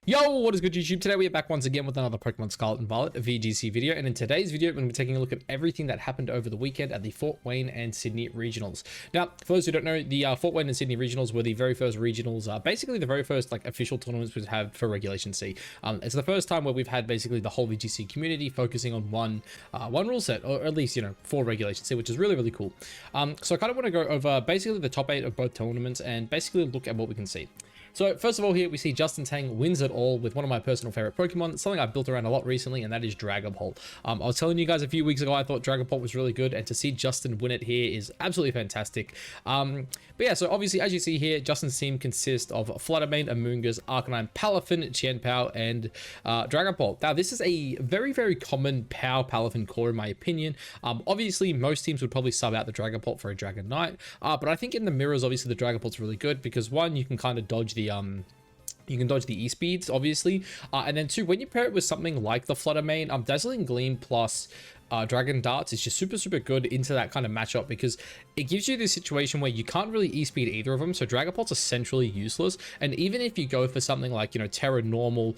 Yo, what is good YouTube? Today we are back once again with another Pokemon Scarlet and Violet, a VGC video, and in today's video we're going to be taking a look at everything that happened over the weekend at the Fort Wayne and Sydney regionals. Now, for those who don't know, the Fort Wayne and Sydney regionals were the very first regionals, basically the very first official tournaments we've had for Regulation C. It's the first time where we've had basically the whole VGC community focusing on one rule set, or at least, for Regulation C, which is really, really cool. So I kind of want to go over basically the top 8 of both tournaments and basically look at what we can see. So first of all, here we see Justin Tang wins it all with one of my personal favorite Pokemon, something I've built around a lot recently, and that is Dragonfall. I was telling you guys a few weeks ago I thought Dragonfall was really good, and to see Justin win it here is absolutely fantastic. But yeah, so obviously as you see here, Justin's team consists of Fluttermane, Amoonguss, Arcanine, Palafin, Qianpao, and Dragonfall. Now this is a very, very common Palafin core in my opinion. Obviously most teams would probably sub out the Dragonfall for a Dragonite, but I think in the mirrors obviously the Dragonfall's really good because one, you can kind of dodge the E-speeds, obviously, and then two, when you pair it with something like the Fluttermane, Dazzling Gleam plus Dragon Darts is just super good into that kind of matchup because it gives you this situation where you can't really E-speed either of them, so Dragonfall's essentially useless. And even if you go for something like, Terra Normal,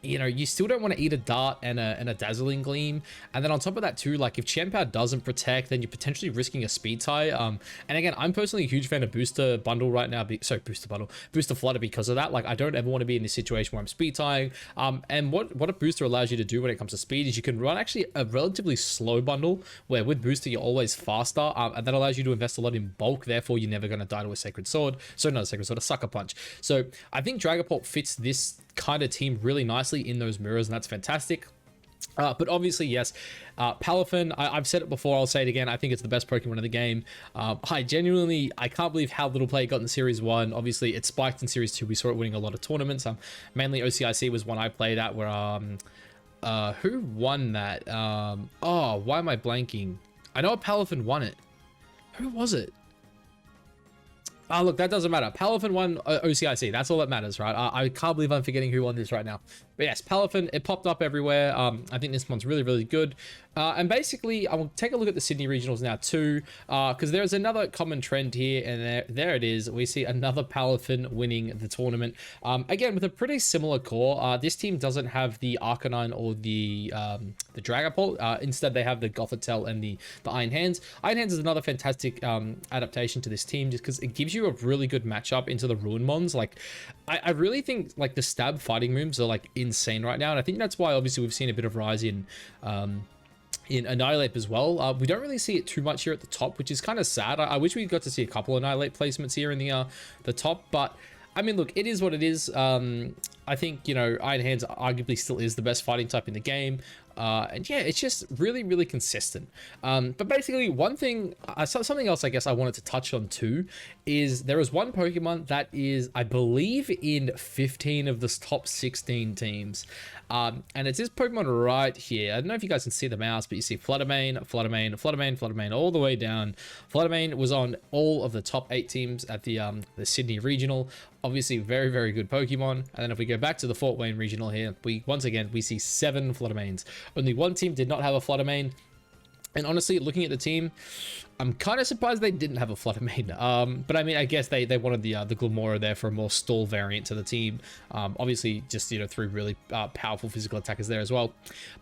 you still don't want to eat a dart and a dazzling gleam. And then on top of that too, if Qianpao doesn't protect, then you're potentially risking a speed tie. And again, I'm personally a huge fan of booster bundle right now. Booster flutter because of that. I don't ever want to be in this situation where I'm speed tying. And what a booster allows you to do when it comes to speed is you can run actually a relatively slow bundle where with booster you're always faster, and that allows you to invest a lot in bulk. Therefore, you're never going to die to a sacred sword. So not a sacred sword, a sucker punch. So I think Dragapult fits this kind of team really nicely in those mirrors, and that's fantastic. But obviously, yes, Palafin, I've said it before, I'll say it again, I think it's the best Pokemon in the game. I can't believe how little play it got in Series 1. Obviously, it spiked in Series 2. We saw it winning a lot of tournaments. Mainly OCIC was one I played at where, who won that? Oh, why am I blanking? I know a Palafin won it. Who was it? Oh, look, that doesn't matter. Palafin won OCIC. That's all that matters, right? I can't believe I'm forgetting who won this right now. But yes, Palafin, it popped up everywhere. I think this one's really, really good. And basically, I will take a look at the Sydney regionals now too, because there's another common trend here, and there it is. We see another Palafin winning the tournament. Again, with a pretty similar core. This team doesn't have the Arcanine or the Dragapult. Instead, they have the Gothitelle and the Iron Hands. Iron Hands is another fantastic adaptation to this team, just because it gives you a really good matchup into the Ruin Mons. I really think the stab fighting moves are insane right now, and I think that's why obviously we've seen a bit of rise in Annihilate as well. We don't really see it too much here at the top, which is kind of sad. I wish we got to see a couple Annihilate placements here in the top, but I mean, look, it is what it is. I think, Iron Hands arguably still is the best fighting type in the game. And yeah, it's just really, really consistent. But basically, one thing, something else I guess I wanted to touch on too, is there is one Pokemon that is, I believe, in 15 of the top 16 teams. And it's this Pokemon right here. I don't know if you guys can see the mouse, but you see Fluttermane, all the way down. Fluttermane was on all of the top 8 teams at the Sydney Regional. Obviously, very, very good Pokemon. And then if we go back to the Fort Wayne Regional here, once again, we see 7 Fluttermanes. Only one team did not have a Fluttermane. And honestly, looking at the team, I'm kind of surprised they didn't have a Fluttermane. But I mean, I guess they wanted the Glamora there for a more stall variant to the team. Obviously, just, 3 really powerful physical attackers there as well.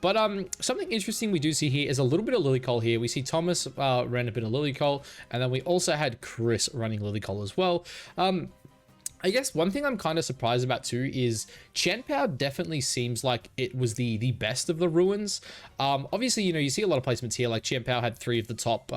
But something interesting we do see here is a little bit of Lilycole here. We see Thomas ran a bit of Lilycole, and then we also had Chris running Lilycole as well. I guess one thing I'm kind of surprised about too is Qianpao definitely seems like it was the best of the ruins. Obviously, you see a lot of placements here, like Qianpao had 3 of the top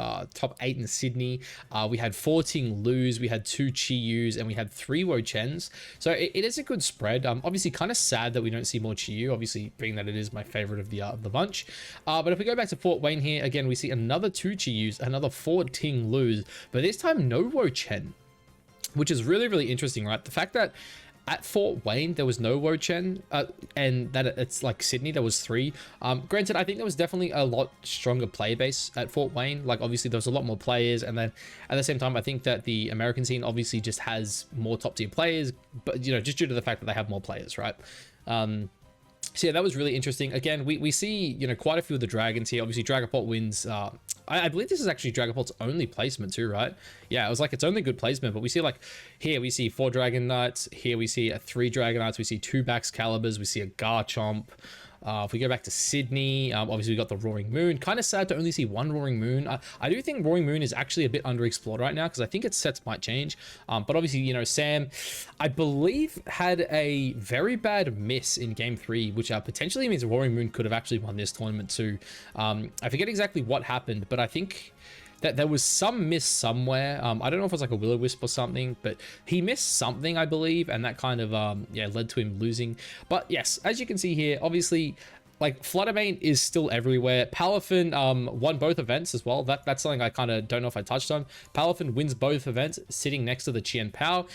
8 in Sydney. We had 14 Lus, we had 2 Chi-Yus, and we had 3 Wo-Chens. So it is a good spread. Obviously kind of sad that we don't see more Chi-Yu, obviously being that it is my favorite of the bunch. But if we go back to Fort Wayne here, again, we see another 2 Chi-Yus, another 14 Lus, but this time no Wo-Chen. Which is really, really interesting, right? The fact that at Fort Wayne, there was no Wo-Chen, and that it's like Sydney, there was 3. Granted, I think there was definitely a lot stronger player base at Fort Wayne. Obviously, there was a lot more players, and then at the same time, I think that the American scene obviously just has more top-tier players, but, just due to the fact that they have more players, right? So yeah, that was really interesting. Again, we see, you know, quite a few of the dragons here. Obviously, Dragonfall wins. I believe this is actually Dragonfall's only placement too, right? Yeah, it was like its only good placement. But we see like here we see 4 Dragonites. Here we see 3 Dragonites. We see 2 Baxcaliburs. We see a Garchomp. If we go back to Sydney, obviously we got the Roaring Moon. Kind of sad to only see 1 Roaring Moon. I do think Roaring Moon is actually a bit underexplored right now because I think its sets might change. But obviously, you know, Sam, I believe, had a very bad miss in Game 3, which potentially means Roaring Moon could have actually won this tournament too. I forget exactly what happened, but I think that there was some miss somewhere. I don't know if it was like a Will-O-Wisp or something, but he missed something, I believe, and that kind of yeah, led to him losing. But yes, as you can see here, obviously, like, Fluttermane is still everywhere. Palafin won both events as well. That's something I kind of don't know if I touched on. Palafin wins both events, sitting next to the Chien Pao.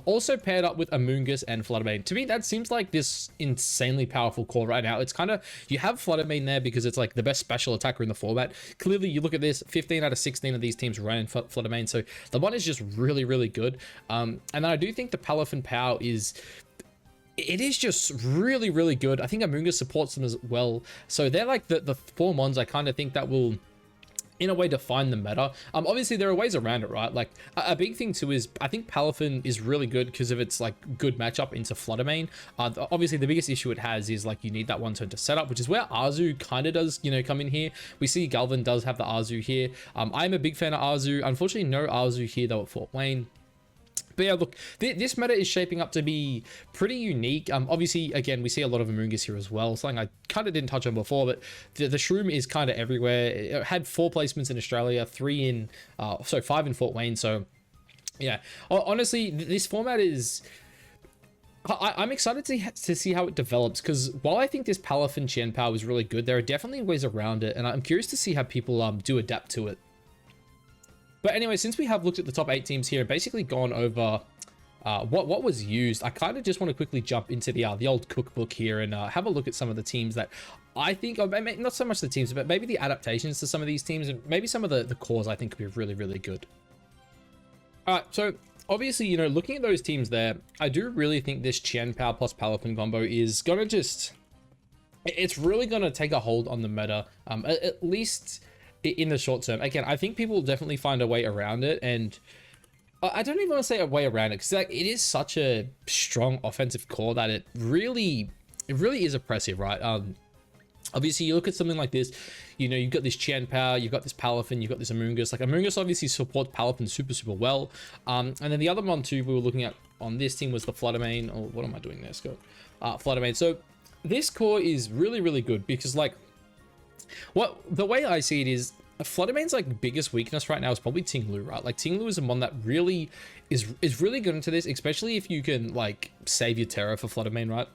Also paired up with Amoonguss and Fluttermane. To me, that seems like this insanely powerful core right now. It's kind of, you have Fluttermane there because it's like the best special attacker in the format. Clearly, you look at this, 15 out of 16 of these teams ran Fluttermane, so the one is just really, really good. And then I do think the Palafin Pao is... It is just really, really good. I think Amoonguss supports them as well. So they're like the 4 mons I kind of think that will, in a way, define the meta. Obviously, there are ways around it, right? Like, a big thing too is, I think Palafin is really good because of its, like, good matchup into Fluttermane. Obviously, the biggest issue it has is, like, you need that one turn to set up, which is where Arzu kind of does, you know, come in here. We see Galvin does have the Arzu here. I'm a big fan of Arzu. Unfortunately, no Arzu here, though, at Fort Wayne. But yeah, look, this meta is shaping up to be pretty unique. Obviously, again, we see a lot of Amoonguss here as well. Something I kind of didn't touch on before, but the Shroom is kind of everywhere. It had 4 placements in Australia, 5 in Fort Wayne. So yeah, honestly, this format is... I'm excited to see how it develops, because while I think this Palafin Chien Pao is really good, there are definitely ways around it, and I'm curious to see how people do adapt to it. But anyway, since we have looked at the top 8 teams here and basically gone over what was used, I kind of just want to quickly jump into the old cookbook here and have a look at some of the teams that I think, or not so much the teams, but maybe the adaptations to some of these teams, and maybe some of the cores I think could be really, really good. All right, so obviously, you know, looking at those teams there, I do really think this Chien Pao plus Palafin combo is going to just... It's really going to take a hold on the meta, at least... in the short term. Again, I think people will definitely find a way around it, and I don't even want to say a way around it, because like, it is such a strong offensive core that it really is oppressive, right? Obviously, you look at something like this, you know, you've got this Chien Pao, you've got this Palafin, you've got this Amoonguss. Like, Amoonguss obviously supports Palafin super, super well. And then the other one too we were looking at on this team was the Fluttermane. Oh, what am I doing there, Scott? Fluttermane. So this core is really, really good because, like, the way I see it is, Fluttermane's like biggest weakness right now is probably Tinglu, right? Like, Tinglu is the one that really is really good into this, especially if you can like save your Terra for Fluttermane, right?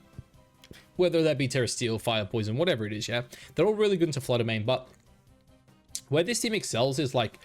Whether that be Terra Steel, Fire, Poison, whatever it is, yeah, they're all really good into Fluttermane. But where this team excels is like,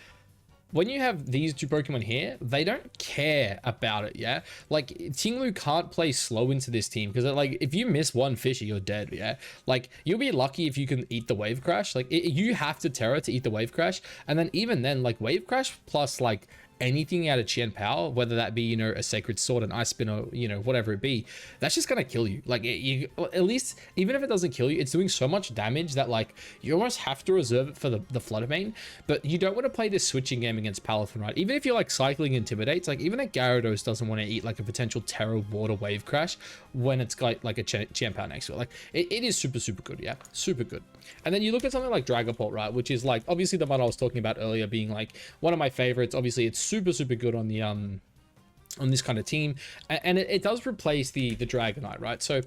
when you have these 2 Pokemon here, they don't care about it, yeah? Like, Tinglu can't play slow into this team, because, like, if you miss one fishy, you're dead, yeah? Like, you'll be lucky if you can eat the Wave Crash. Like, you have to Terra to eat the Wave Crash, and then even then, like, Wave Crash plus, like, anything out of Chien Pao, whether that be, you know, a Sacred Sword, an Ice Spin, or, you know, whatever it be, that's just gonna kill you. Like, at least, even if it doesn't kill you, it's doing so much damage that, like, you almost have to reserve it for the Fluttermane. But you don't want to play this switching game against Palafin, right? Even if you're, like, cycling Intimidates, like, even a Gyarados doesn't want to eat, like, a potential Terra Water Wave Crash when it's got, like, a Chien Pao next to it. Like, it is super, super good, yeah? Super good. And then you look at something like Dragonfall, right? Which is, like, obviously the one I was talking about earlier being, like, one of my favorites. Obviously, it's super, super good on the on this kind of team, and it does replace the Dragonite, right? So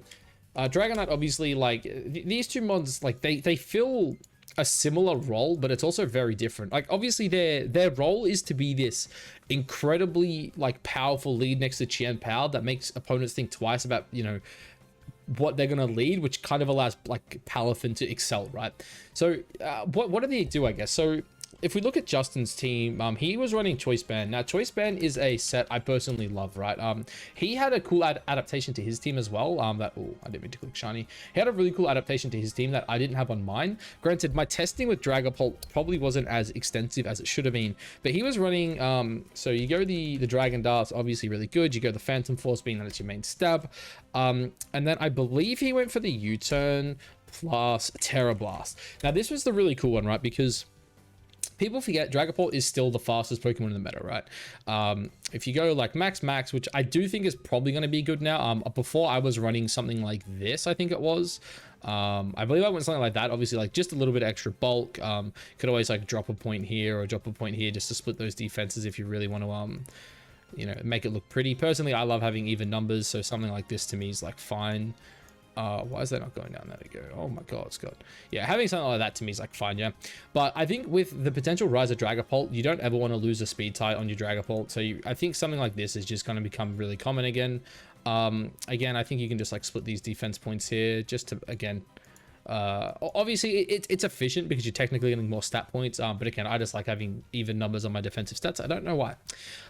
Dragonite, obviously, like, these 2 mods, like, they fill a similar role, but it's also very different. Like, obviously their role is to be this incredibly, like, powerful lead next to Chien Pao that makes opponents think twice about, you know, what they're going to lead, which kind of allows, like, Palafin to excel, right? So what do they do, I guess? So if we look at Justin's team, he was running Choice Band. Now, Choice Band is a set I personally love, right? He had a cool adaptation to his team as well. I didn't mean to click shiny. He had a really cool adaptation to his team that I didn't have on mine. Granted, my testing with Dragapult probably wasn't as extensive as it should have been, but he was running, so you go the Dragon Darts, obviously really good. You go the Phantom Force, being that it's your main stab. And then I believe he went for the U-turn plus Terra Blast. Now, this was the really cool one, right? Because people forget Dragapult is still the fastest Pokemon in the meta, right? If you go like max, which I do think is probably going to be good now. Before I was running something like this, I think it was. I believe I went something like that. Obviously, like just a little bit extra bulk. Could always like drop a point here or drop a point here just to split those defenses if you really want to, you know, make it look pretty. Personally, I love having even numbers, so something like this to me is like fine. Why is that not going down? There we go. Oh my god, Scott. Yeah, having something like that to me is like fine, yeah. But I think with the potential rise of Dragapult, you don't ever want to lose a speed tie on your Dragapult. So I think something like this is just going to become really common again. Again, I think you can just like split these defense points here just to, again, obviously it's efficient because you're technically getting more stat points. But again, I just like having even numbers on my defensive stats. I don't know why.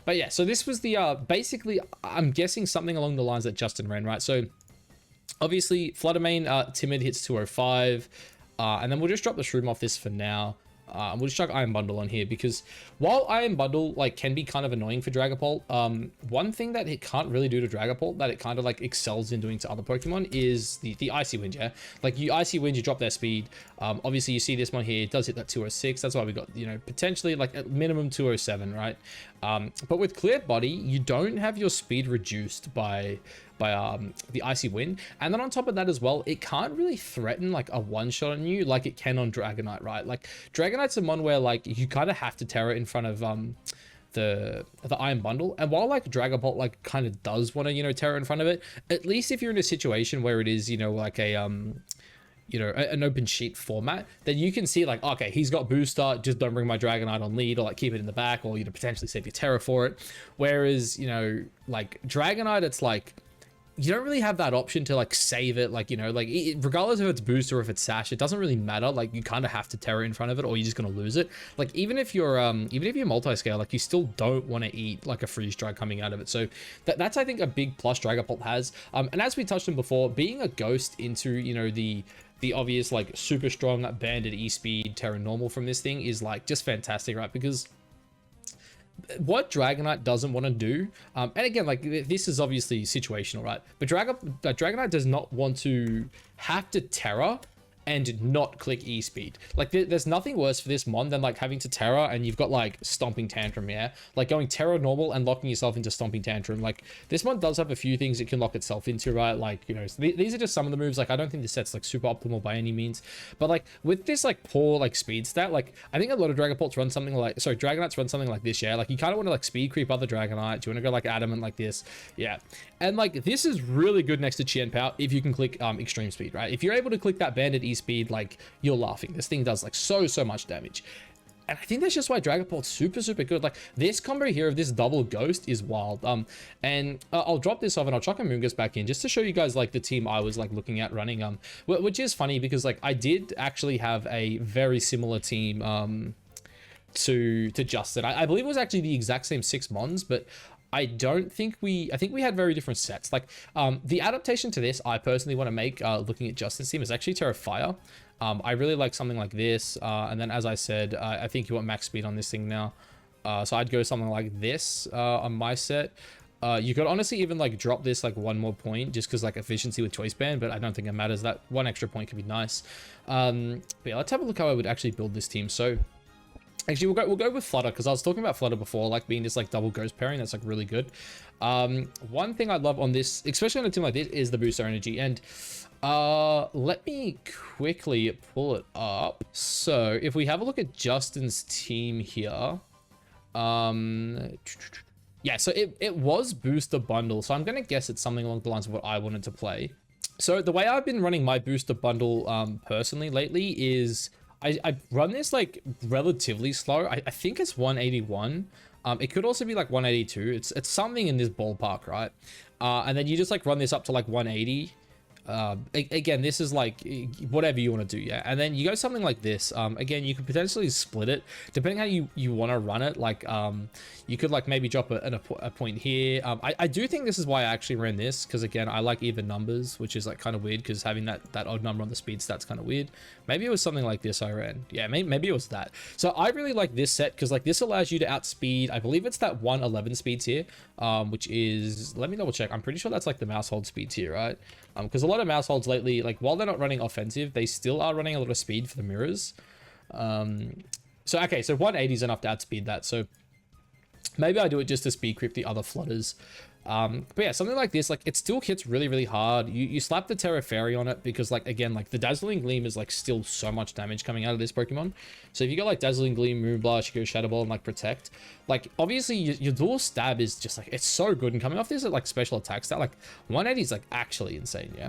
But yeah, so this was the, basically, I'm guessing something along the lines that Justin ran, right? So obviously, Fluttermane, Timid hits 205, and then we'll just drop the Shroom off this for now. We'll just chuck Iron Bundle on here because while Iron Bundle like can be kind of annoying for Dragapult, one thing that it can't really do to Dragapult that it kind of like excels in doing to other Pokemon is the Icy Wind, yeah? Like you Icy Wind, you drop their speed. Obviously, you see this one here, it does hit that 206. That's why we got, you know, potentially like at minimum 207, right? But with Clear Body, you don't have your speed reduced by the Icy Wind, and then on top of that as well, it can't really threaten like a one-shot on you like it can on Dragonite, right? Like Dragonite's the one where like you kind of have to Terra in front of the Iron Bundle, and while like Dragapult like kind of does want to, you know, Terra in front of it, at least if you're in a situation where it is, you know, like a you know, an open sheet format, then you can see like, okay, he's got booster, just don't bring my Dragonite on lead, or like keep it in the back, or, you know, potentially save your Terra for it. Whereas, you know, like Dragonite, it's like you don't really have that option to like save it, like, you know, like regardless if it's boost or if it's sash, it doesn't really matter. Like you kind of have to Terra in front of it or you're just gonna lose it. Like even if you're multi-scale, like you still don't want to eat like a freeze dry coming out of it. So that's I think a big plus Dragapult has. And as we touched on before, being a ghost into, you know, the obvious like super strong banded E-speed Terra normal from this thing is like just fantastic, right? Because what Dragonite doesn't want to do, and again, like this is obviously situational, right? But Dragonite does not want to have to Terra and not click E-speed. Like there's nothing worse for this mon than like having to Terra and you've got like Stomping Tantrum, yeah? Like going Terra normal and locking yourself into Stomping Tantrum. Like this mon does have a few things it can lock itself into, right? Like, you know, these are just some of the moves. Like I don't think this set's like super optimal by any means, but like with this like poor like speed stat, like I think a lot of Dragapults run something like, sorry, Dragonites run something like this, yeah? Like you kind of want to like speed creep other Dragonite. Do you want to go like Adamant like this? Yeah. And like this is really good next to Chien Pao if you can click extreme speed, right? If you're able to click that banded E-speed, like you're laughing. This thing does like so much damage. And I think that's just why Dragapult's super good. Like this combo here of this double ghost is wild. And I'll drop this off and I'll chuck a Moongus back in just to show you guys like the team I was like looking at running. Which is funny because like I did actually have a very similar team to Justin. I believe it was actually the exact same 6 mons, but I think we had very different sets. Like the adaptation to this I personally want to make looking at Justin's team is actually Terra Fire. I really like something like this, and then as I said, I think you want max speed on this thing now, so I'd go something like this on my set. You could honestly even like drop this like 1 more point just because like efficiency with Choice Band, but I don't think it matters. That 1 extra point could be nice. But yeah, let's have a look how I would actually build this team. So actually we'll go with Flutter because I was talking about Flutter before, like being this like double ghost pairing that's like really good. One thing I love on this, especially on a team like this, is the booster energy. And let me quickly pull it up. So if we have a look at Justin's team here, yeah, so it was booster bundle. So I'm gonna guess it's something along the lines of what I wanted to play. So the way I've been running my booster bundle personally lately is I run this like relatively slow. I think it's 181. It could also be like 182. It's something in this ballpark, right? And then you just like run this up to like 180. Again, this is like whatever you want to do, yeah. And then you go something like this. Again, you could potentially split it depending how you want to run it. Like you could like maybe drop a point here. I do think this is why I actually ran this, because again, I like even numbers, which is like kind of weird, because having that odd number on the speed stat's kind of weird. Maybe it was something like this I ran. Yeah, maybe it was that. So I really like this set because like this allows you to outspeed, I believe it's that 111 speeds here, which is, let me double check. I'm pretty sure that's like the mouse hold speeds here, right? Because a lot of mouse holds lately, like while they're not running offensive, they still are running a lot of speed for the mirrors. So okay, so 180 is enough to outspeed that. So maybe I do it just to speed creep the other flutters. But yeah, something like this, like it still hits really, really hard. You slap the Terra Fairy on it because like, again, like the Dazzling Gleam is like still so much damage coming out of this Pokemon. So if you go like Dazzling Gleam, Moonblast, you go Shadow Ball and like Protect, like obviously your dual stab is just like, it's so good. And coming off this at like special attack stat, like 180 is like actually insane. Yeah.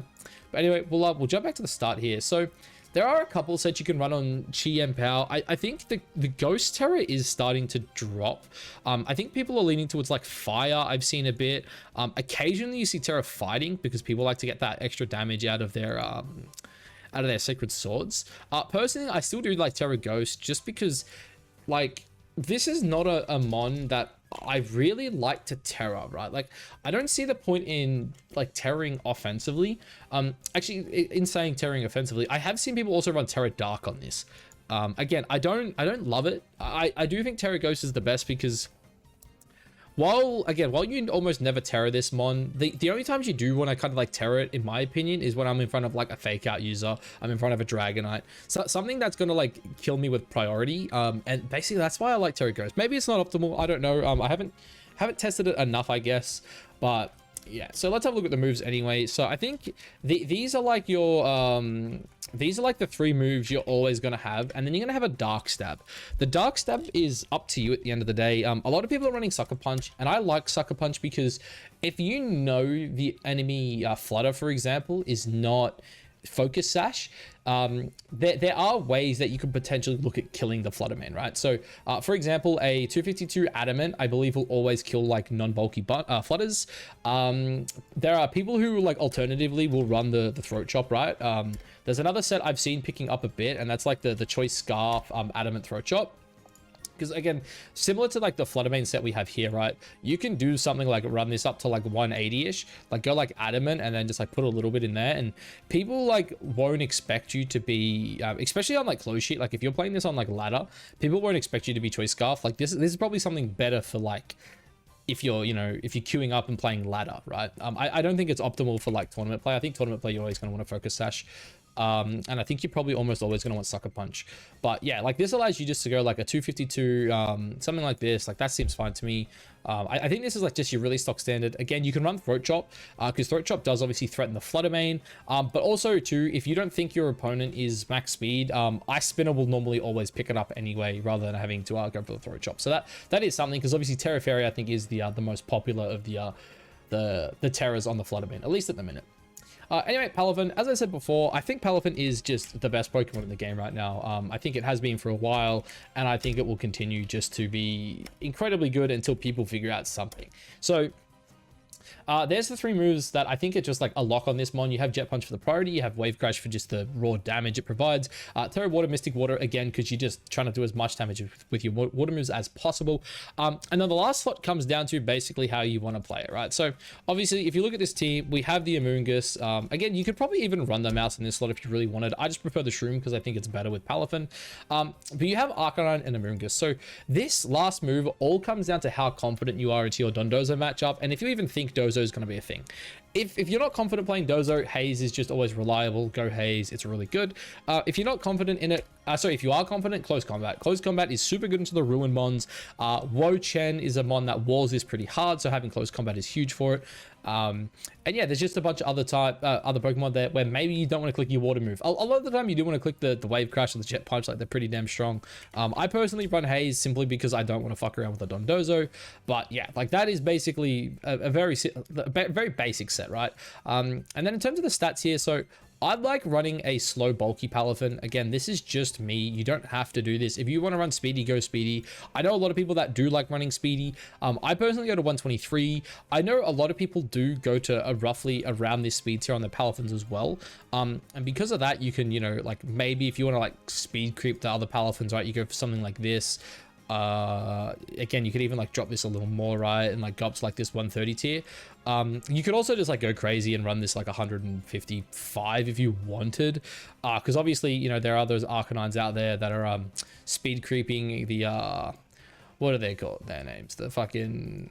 But anyway, we'll jump back to the start here. So there are a couple sets you can run on Chi and Pow. I think the Ghost Terror is starting to drop. I think people are leaning towards like Fire. I've seen a bit. Occasionally you see Terra fighting because people like to get that extra damage out of their Sacred Swords. Personally, I still do like Terra Ghost just because like this is not a mon that I really like to Terra, right? Like I don't see the point in like terroring offensively. Actually in saying terroring offensively, I have seen people also run Terra Dark on this. Again, I don't love it. I do think Terra Ghost is the best because while you almost never Terra this mon, the only times you do want to kind of like Terra it, in my opinion, is when I'm in front of like a fake out user, I'm in front of a Dragonite, so something that's gonna like kill me with priority. And basically that's why I like Terra Ghost. Maybe it's not optimal, I don't know. I haven't tested it enough, I guess, but yeah. So let's have a look at the moves anyway. So I think these are like your these are like the 3 moves you're always going to have, and then you're going to have a Dark Stab. The Dark Stab is up to you at the end of the day. A lot of people are running Sucker Punch, and I like Sucker Punch because if you know the enemy Flutter, for example, is not Focus Sash, there are ways that you could potentially look at killing the Flutterman, right? So for example, a 252 Adamant I believe will always kill like non-bulky flutters. There are people who like alternatively will run the Throat Chop, right? There's another set I've seen picking up a bit, and that's like the Choice Scarf Adamant Throat Chop. Because again, similar to like the Fluttermane set we have here, right? You can do something like run this up to like 180-ish, like go like Adamant and then just like put a little bit in there, and people like won't expect you to be, especially on like close sheet. Like if you're playing this on like ladder, people won't expect you to be Choice Scarf. Like this is probably something better for like if you're, you know, if you're queuing up and playing ladder, right? I don't think it's optimal for like tournament play. I think tournament play you're always going to want to Focus Sash. And I think you're probably almost always going to want Sucker Punch. But yeah, like this allows you just to go like a 252, something like this. Like that seems fine to me. I think this is like just your really stock standard. Again, you can run Throat Chop because Throat Chop does obviously threaten the Fluttermane. But also too, if you don't think your opponent is max speed, Ice Spinner will normally always pick it up anyway, rather than having to go for the Throat Chop. So that is something, because obviously Terra Fairy I think is the most popular of the terrors on the Fluttermane, at least at the minute. Anyway, Palafin, as I said before, I think Palafin is just the best Pokemon in the game right now. I think it has been for a while, and I think it will continue just to be incredibly good until people figure out something. So there's the 3 moves that I think are just like a lock on this mon. You have Jet Punch for the priority, you have Wave Crash for just the raw damage it provides, Terra Water, Mystic Water again because you're just trying to do as much damage with your water moves as possible. And then the last slot comes down to basically how you want to play it, right? So obviously if you look at this team, we have the Amoonguss. Again, you could probably even run the mouse in this slot if you really wanted. I just prefer the Shroom because I think it's better with Palafin. But you have Arcanine and Amoonguss. So this last move all comes down to how confident you are into your Dondozo matchup, and if you even think Dozo is going to be a thing. If you're not confident playing Dozo, Haze is just always reliable. Go Haze, it's really good. If you're not confident in it, if you are confident, Close Combat. Close Combat is super good into the Ruin Mons. Wo Chen is a mon that walls is pretty hard, so having Close Combat is huge for it. And yeah, there's just a bunch of other Pokemon there where maybe you don't want to click your water move. A lot of the time you do want to click the Wave Crash or the Jet Punch, like they're pretty damn strong. I personally run Haze simply because I don't want to fuck around with the Dondozo. But yeah, like that is basically a very basic set, right? And then in terms of the stats here, so I like running a slow bulky Palafin. Again, this is just me. You don't have to do this. If you want to run speedy, go speedy. I know a lot of people that do like running speedy. I personally go to 123. I know a lot of people do go to roughly around this speed tier on the Palafins as well. And because of that, you can, you know, like maybe if you want to like speed creep the other Palafins, right, you go for something like this. Again, you could even like drop this a little more, right, and like go up to like this 130 tier. You could also just like go crazy and run this like 155 if you wanted, because obviously, you know, there are those Arcanines out there that are speed creeping the what do they call their names, the fucking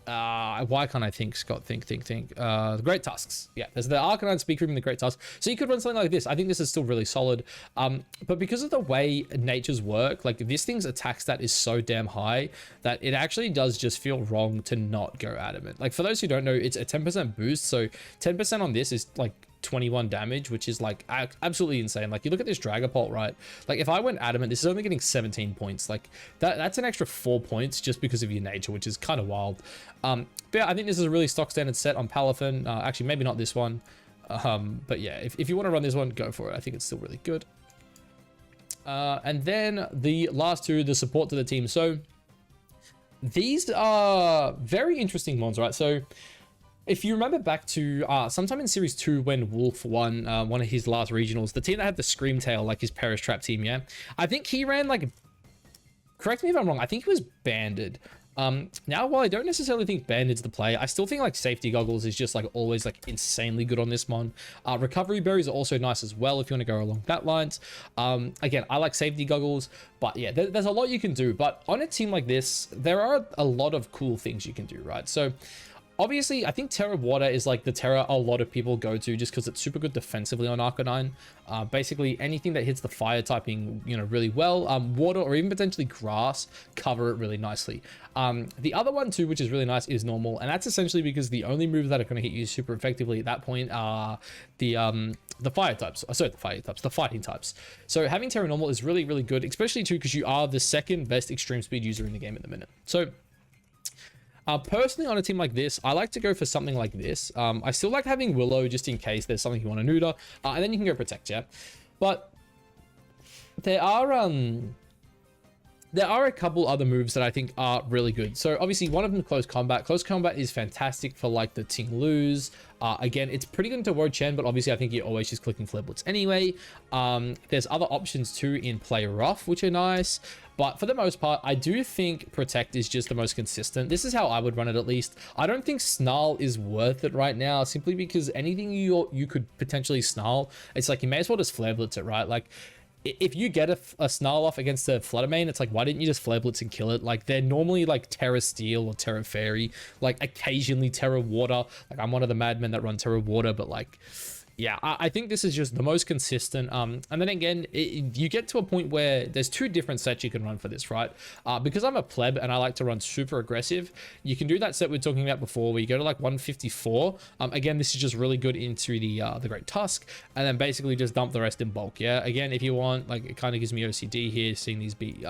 why can't I think, Scott? Think. The Great Tusks. Yeah, there's the Arcanine speed creeping the Great Tusks. So you could run something like this. I think this is still really solid. But because of the way natures work, like this thing's attack stat is so damn high that it actually does just feel wrong to not go adamant. Like for those who don't know, it's a 10% boost. So 10% on this is like 21 damage, which is like absolutely insane. Like you look at this Dragapult, right? Like if I went adamant, this is only getting 17 points. Like that's an extra 4 points just because of your nature, which is kind of wild. But yeah, I think this is a really stock standard set on Palafin. Actually, maybe not this one. But yeah, if you want to run this one, go for it. I think it's still really good. And then the last two, the support to the team. So these are very interesting ones, right? So if you remember back to sometime in Series 2 when Wolf won one of his last regionals, the team that had the Scream Tail, like his Perish Trap team, yeah? I think he ran like, correct me if I'm wrong, I think he was Banded. Now, while I don't necessarily think Banded's the play, I still think like Safety Goggles is just like always like insanely good on this mon. Recovery Berries are also nice as well if you want to go along that lines. Again, I like Safety Goggles, but yeah, there's a lot you can do. But on a team like this, there are a lot of cool things you can do, right? So obviously, I think Terra Water is like the Terra a lot of people go to just because it's super good defensively on Arcanine. Basically, anything that hits the fire typing, you know, really well, water or even potentially grass cover it really nicely. The other one too, which is really nice, is normal, and that's essentially because the only moves that are going to hit you super effectively at that point are the fire types. Sorry, the fighting types. So having Terra Normal is really, really good, especially too because you are the second best extreme speed user in the game at the minute. So personally, on a team like this, I like to go for something like this. I still like having Willow just in case there's something you want to neuter, and then you can go Protect, yeah. But there are a couple other moves that I think are really good. So obviously one of them, Close Combat. Close Combat is fantastic for like the Ting Lus. Again, it's pretty good into Word Chen, but obviously I think you're always just clicking Flare Blitz anyway. There's other options too in Play Rough, which are nice. But for the most part, I do think Protect is just the most consistent. This is how I would run it at least. I don't think Snarl is worth it right now, simply because anything you could potentially Snarl, it's like you may as well just Flare Blitz it, right? Like, if you get a Snarl off against a Fluttermane, it's like, why didn't you just Flare Blitz and kill it? Like, they're normally like Terra Steel or Terra Fairy, like occasionally Terra Water. Like, I'm one of the madmen that run Terra Water, but like, yeah, I think this is just the most consistent. And then again, you get to a point where there's two different sets you can run for this, right? Because I'm a pleb and I like to run super aggressive, you can do that set we were talking about before where you go to like 154. Again, this is just really good into the Great Tusk, and then basically just dump the rest in bulk, yeah? Again, if you want, like, it kind of gives me OCD here, seeing these be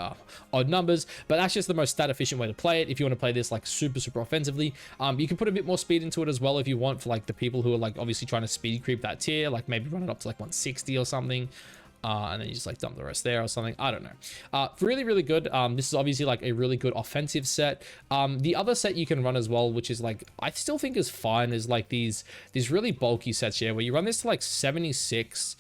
odd numbers, but that's just the most stat efficient way to play it. If you want to play this like super offensively, you can put a bit more speed into it as well if you want, for like the people who are like obviously trying to speed creep that tier, like maybe run it up to like 160 or something, and then you just like dump the rest there or something. I don't know. Really good. This is obviously like a really good offensive set. The other set you can run as well, which is like, I still think is fine, is like these really bulky sets here where you run this to like 76.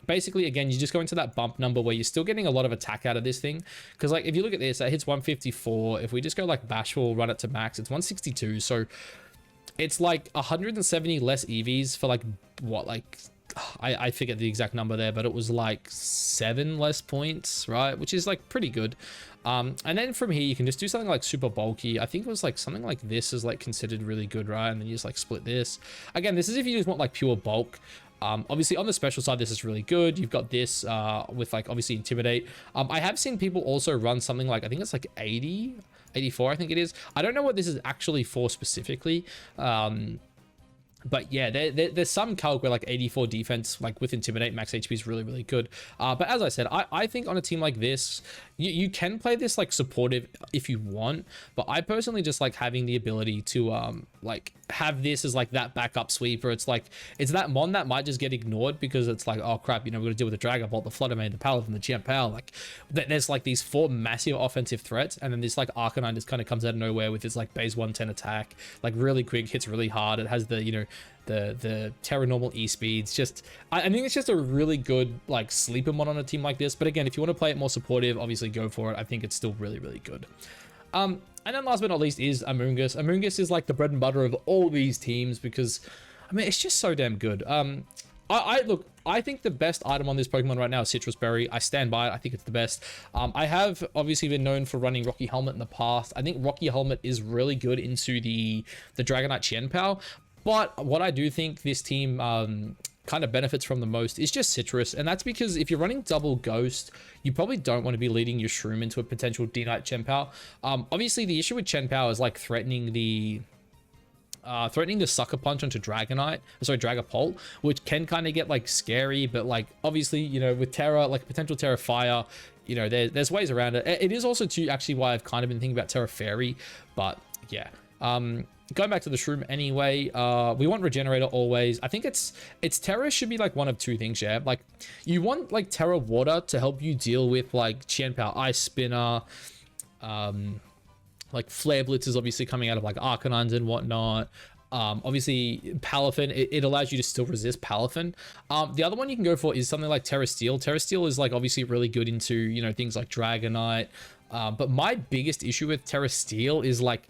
Basically, again, you just go into that bump number where you're still getting a lot of attack out of this thing, because like if you look at this, that hits 154. If we just go like Bashful, run it to max, it's 162. So it's like 170 less EVs for like what, like I forget the exact number there, but it was like 7 less points, right? Which is like pretty good. And then from here you can just do something like super bulky. I think it was like something like this is like considered really good, right? And then you just like split this. Again, this is if you just want like pure bulk. Obviously on the special side, this is really good. You've got this with like obviously Intimidate. I have seen people also run something like, I think it's like 80, 84, I think it is. I don't know what this is actually for specifically. But yeah, there's some calc where like 84 defense, like with Intimidate, max HP is really good. But as I said, I think on a team like this, you can play this like supportive if you want. But I personally just like having the ability to like have this as like that backup sweeper. It's like, it's that mon that might just get ignored because it's like, oh crap, you know, we're gonna deal with the Dragonfall, the Fluttermane, the Palafin, the Chien-Pao. Like there's like these 4 massive offensive threats, and then this like Arcanine just kind of comes out of nowhere with its like base 110 attack, like really quick, hits really hard. It has the, you know, the Terra normal E speeds. Just I think it's just a really good like sleeper mon on a team like this. But again, if you want to play it more supportive, obviously go for it. I think it's still really, really good. And then last but not least is Amoonguss. Amoonguss is like the bread and butter of all these teams because, I mean, it's just so damn good. I think the best item on this Pokemon right now is Citrus Berry. I stand by it. I think it's the best. I have obviously been known for running Rocky Helmet in the past. I think Rocky Helmet is really good into the Dragonite Chien-Pao. But what I do think this team kind of benefits from the most is just Citrus, and that's because if you're running double Ghost, you probably don't want to be leading your Shroom into a potential D-Knight Chien-Pao. Obviously the issue with Chien-Pao is like threatening the Sucker Punch onto Dragapult, which can kind of get like scary, but like obviously, you know, with Terra, like potential Terra Fire, you know, there's ways around it. It is also too actually why I've kind of been thinking about Terra Fairy, but yeah. Going back to the Shroom anyway, we want Regenerator always. I think it's Terra should be like one of 2 things, yeah? Like you want like Terra Water to help you deal with like Chien-Pao Ice Spinner, like Flare Blitz is obviously coming out of like Arcanines and whatnot. Obviously Palafin, it allows you to still resist Palafin. The other one you can go for is something like Terra Steel. Terra Steel is like obviously really good into, you know, things like Dragonite. But my biggest issue with Terra Steel is like,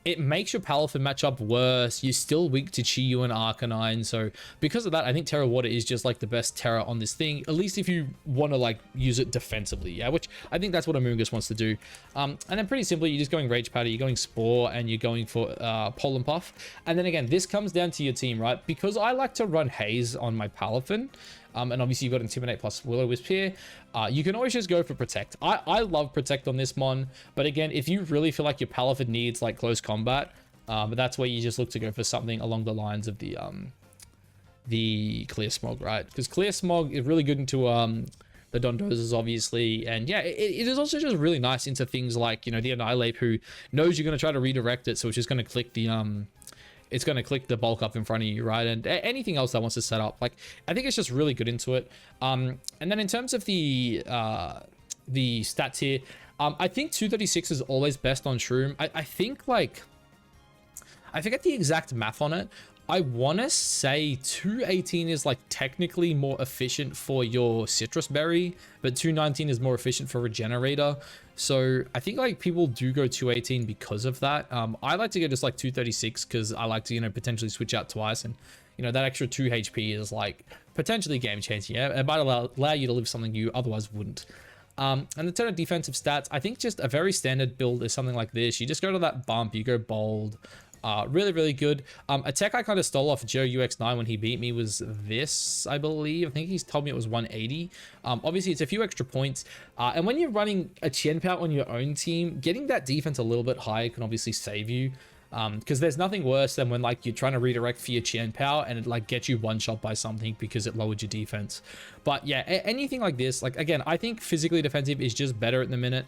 it makes your Palafin matchup worse. You're still weak to Chi-Yu and Arcanine. So because of that, I think Terra Water is just like the best Terra on this thing, at least if you want to like use it defensively. Yeah, which I think that's what Amoonguss wants to do. And then pretty simply, you're just going Rage Powder, you're going Spore, and you're going for Pollen Puff. And then again, this comes down to your team, right? Because I like to run Haze on my Palafin. And obviously you've got Intimidate plus Will-O-Wisp here. You can always just go for Protect. I love Protect on this mon, but again, if you really feel like your Palafin needs like close combat, that's where you just look to go for something along the lines of the Clear Smog, right? Because Clear Smog is really good into the Dondozas, obviously, and yeah, it is also just really nice into things like, you know, the Annihilate, who knows you're going to try to redirect it, so it's just going to click the it's going to click the bulk up in front of you, right? And anything else that wants to set up, like, I think it's just really good into it. And then in terms of the stats here, I think 236 is always best on Shroom. I think, like, I forget the exact math on it. I want to say 218 is like technically more efficient for your Citrus Berry, but 219 is more efficient for Regenerator. So I think like people do go 218 because of that. I like to go just like 236 because I like to, you know, potentially switch out twice, and you know, that extra 2 HP is like potentially game changing. Yeah, it might allow you to live something you otherwise wouldn't. And in terms of defensive stats, I think just a very standard build is something like this. You just go to that bump, you go bold. Really, really good. A tech I kind of stole off Joe UX9 when he beat me was this, I believe. I think he's told me it was 180. Obviously, it's a few extra points. And when you're running a Chien-Pao on your own team, getting that defense a little bit higher can obviously save you. Because there's nothing worse than when like you're trying to redirect for your Chien-Pao and it like gets you one shot by something because it lowered your defense. But yeah, anything like this, like again, I think physically defensive is just better at the minute.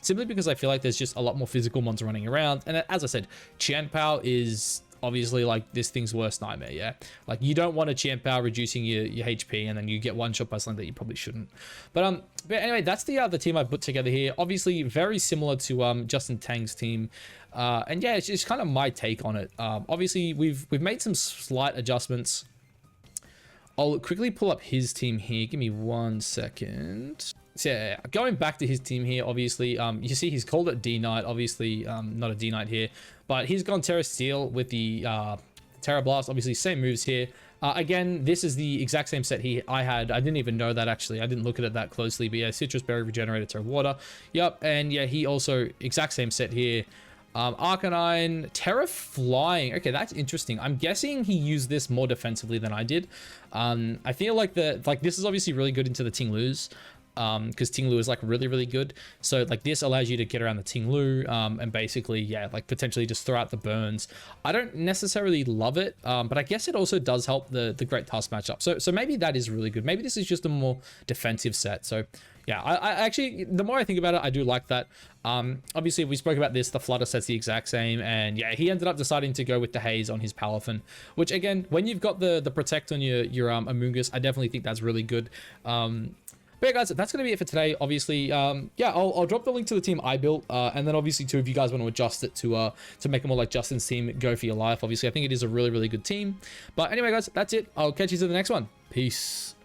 Simply because I feel like there's just a lot more physical monsters running around. And as I said, Chien-Pao is obviously like this thing's worst nightmare. Yeah, like you don't want a Chien-Pao reducing your HP and then you get one shot by something that you probably shouldn't. But anyway, that's the team I put together here. Obviously very similar to Justin Tang's team. And yeah, it's just kind of my take on it. Obviously we've made some slight adjustments. I'll quickly pull up his team here. Give me 1 second. So yeah, going back to his team here, obviously, you see he's called it D-Knight, obviously, not a D-Knight here, but he's gone Terra Steel with the Terra Blast, obviously same moves here. Again, this is the exact same set I had. I didn't even know that, actually. I didn't look at it that closely, but yeah, Citrus Berry, Regenerator, Terra Water. Yep, and yeah, he also, exact same set here. Arcanine, Terra Flying. Okay, that's interesting. I'm guessing he used this more defensively than I did. I feel like this is obviously really good into the Ting Lus. because Ting Lu is like really good. So like this allows you to get around the Ting Lu and basically, yeah, like potentially just throw out the burns. I don't necessarily love it, but I guess it also does help the Great Tusk matchup. So maybe that is really good. Maybe this is just a more defensive set. So yeah, I actually, the more I think about it, I do like that. Obviously, we spoke about this, the Flutter set's the exact same, and yeah, he ended up deciding to go with the Haze on his Palafin, which again, when you've got the Protect on your Amoonguss, I definitely think that's really good. But yeah, guys, that's going to be it for today. Obviously, yeah, I'll drop the link to the team I built, and then obviously too, if you guys want to adjust it to make it more like Justin's team, go for your life. Obviously, I think it is a really good team. But anyway, guys, that's it. I'll catch you to the next one. Peace.